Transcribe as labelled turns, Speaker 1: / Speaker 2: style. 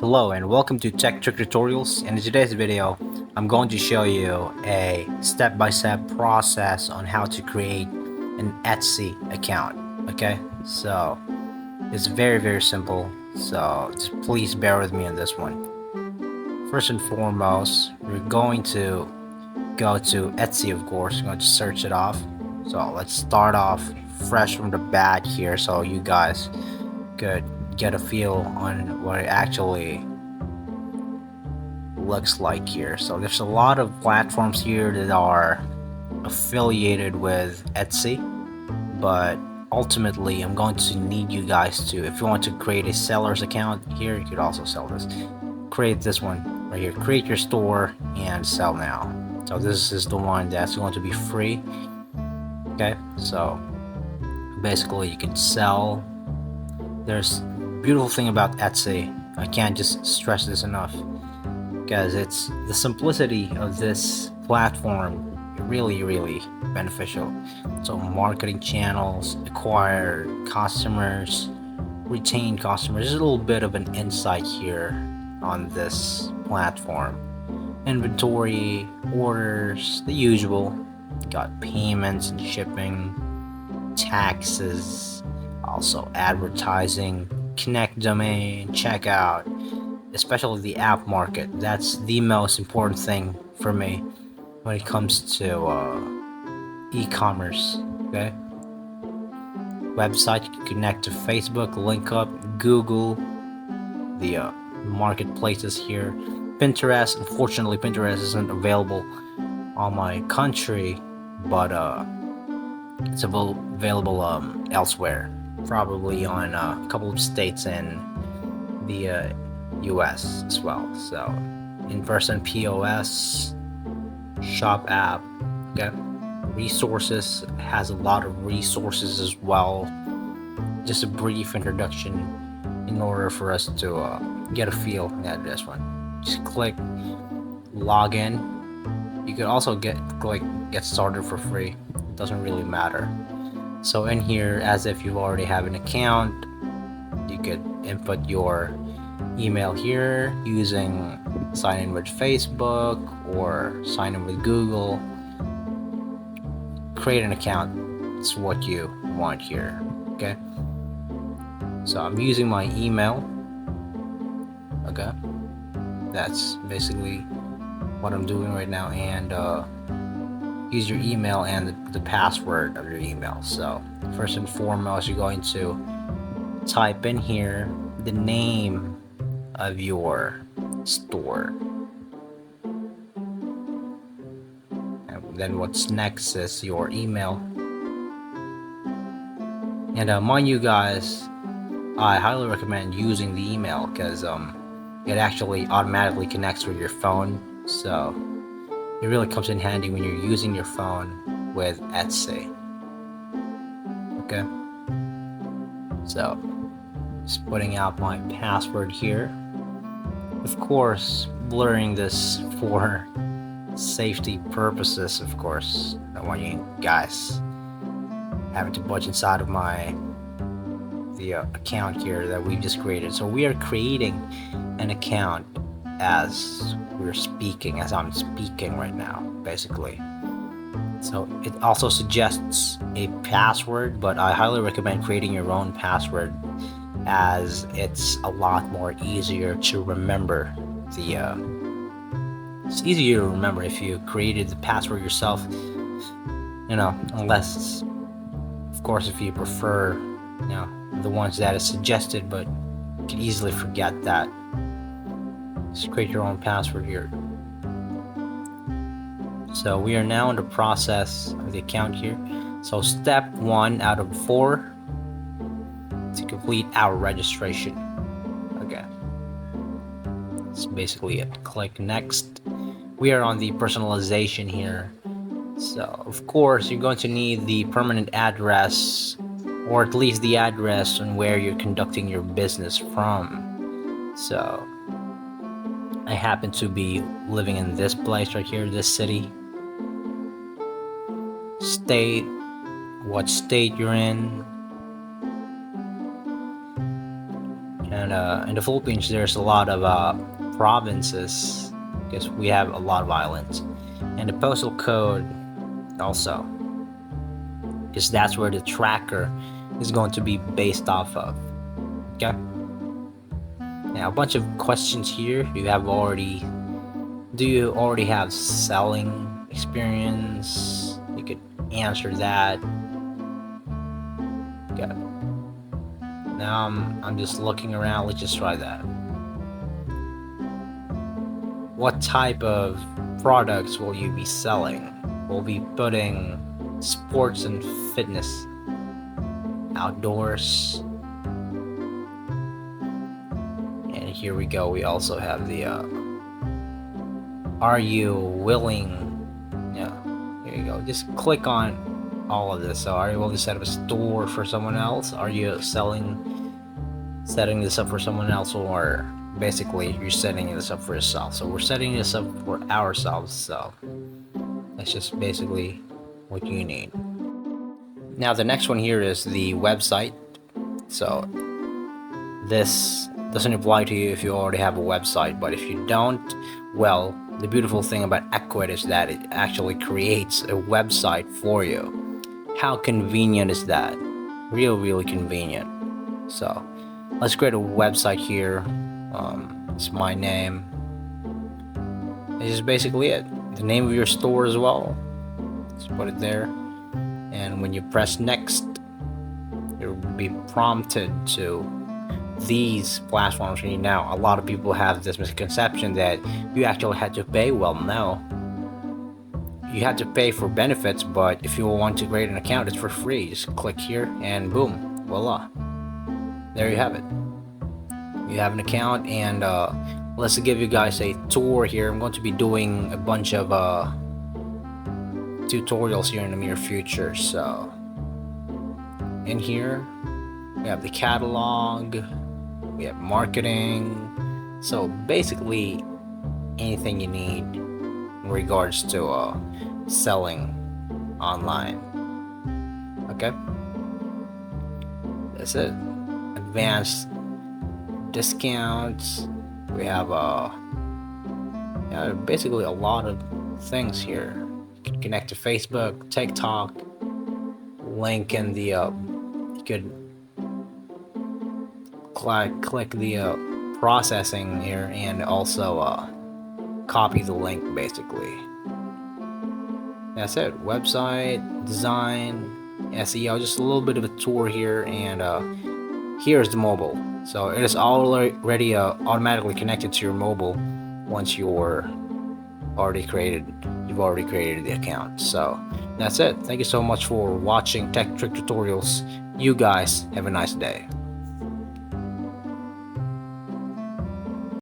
Speaker 1: Hello and welcome to Tech Trick Tutorials. And in today's video, I'm going to show you a step-by-step process on how to create an Etsy account. Okay, so it's very simple. So just please bear with me on this one. First and foremost, we're going to go to Etsy, of course. I'm going to search it off. So let's start off fresh from the bat here, so you guys could get a feel on what it actually looks like here. So there's a lot of platforms here that are affiliated with Etsy, but ultimately I'm going to need you guys to, if you want to create a seller's account here, you could also sell this. Create this one right here, create your store and sell now. So this is the one that's going to be free. Okay, so basically you can sell. There's beautiful thing about Etsy, I can't just stress this enough, because it's the simplicity of this platform really beneficial. So marketing channels, acquire customers, retain customers. There's a little bit of an insight here on this platform. Inventory, orders, the usual. Got payments and shipping, taxes, also advertising, connect domain, checkout, especially the app market. That's the most important thing for me when it comes to e-commerce. Okay, website, you can connect to Facebook, link up, Google, the marketplaces here, Pinterest. Unfortunately, Pinterest isn't available on my country, but it's available elsewhere, probably on a couple of states in the US as well. So in-person POS, shop app, okay, resources, has a lot of resources as well. Just a brief introduction in order for us to get a feel at this one. Just click login. You could also click get started for free. It doesn't really matter. So in here, as if you already have an account, you could input your email here using sign in with Facebook or sign in with Google. Create an account. It's what you want here. Okay, so I'm using my email. Okay, that's basically what I'm doing right now, and use your email and the password of your email. So first and foremost, you're going to type in here the name of your store, and then what's next is your email. And mind you guys, I highly recommend using the email because it actually automatically connects with your phone, so it really comes in handy when you're using your phone with Etsy. Okay, so just putting out my password here. Of course, blurring this for safety purposes. Of course, I don't want you guys having to budge inside of the account here that we just created. So we are creating an account as we're speaking, as I'm speaking right now, basically. So it also suggests a password, but I highly recommend creating your own password, as it's a lot more easier to remember. It's easier to remember if you created the password yourself, unless, of course, if you prefer, the ones that is suggested, but you can easily forget that. Just create your own password here. So we are now in the process of the account here. So step 1 out of 4 to complete our registration. Okay, that's basically it. Click next. We are on the personalization here. So of course you're going to need the permanent address, or at least the address on where you're conducting your business from. So I happen to be living in this place right here, this city. State, what state you're in. And in the Philippines, there's a lot of provinces because we have a lot of islands, and the postal code also, because that's where the tracker is going to be based off of. Okay. Now a bunch of questions here. Do you already have selling experience? You could answer that. Okay. Now I'm just looking around. Let's just try that. What type of products will you be selling? We'll be putting sports and fitness, outdoors, and here we go. We also have the are you willing? Yeah, here you go. Just click on all of this. So are you willing to set up a store for someone else? Are you setting this up for someone else, or basically you're setting this up for yourself? So we're setting this up for ourselves, so that's just basically what you need. Now the next one here is the website. So this doesn't apply to you if you already have a website, but if you don't, well, the beautiful thing about Equid is that it actually creates a website for you. How convenient is that? Really convenient. So let's create a website here. It's my name. This is basically it. The name of your store as well. Let's put it there. And when you press next, you'll be prompted to these platforms. Now a lot of people have this misconception that you actually had to pay. Well, no, you had to pay for benefits, but if you want to create an account, it's for free. Just click here and boom, voila, there you have it. You have an account. And let's give you guys a tour here. I'm going to be doing a bunch of tutorials here in the near future. So in here we have the catalog, we have marketing, so basically anything you need in regards to selling online. Okay, that's it. Advanced discounts, we have basically a lot of things here. You can connect to Facebook, TikTok, link in the you could click the processing here, and also copy the link. Basically that's it. Website design, SEO, just a little bit of a tour here. And here's the mobile. So it is already automatically connected to your mobile once you've already created the account. So that's it. Thank you so much for watching Tech Trick Tutorials. You guys have a nice day.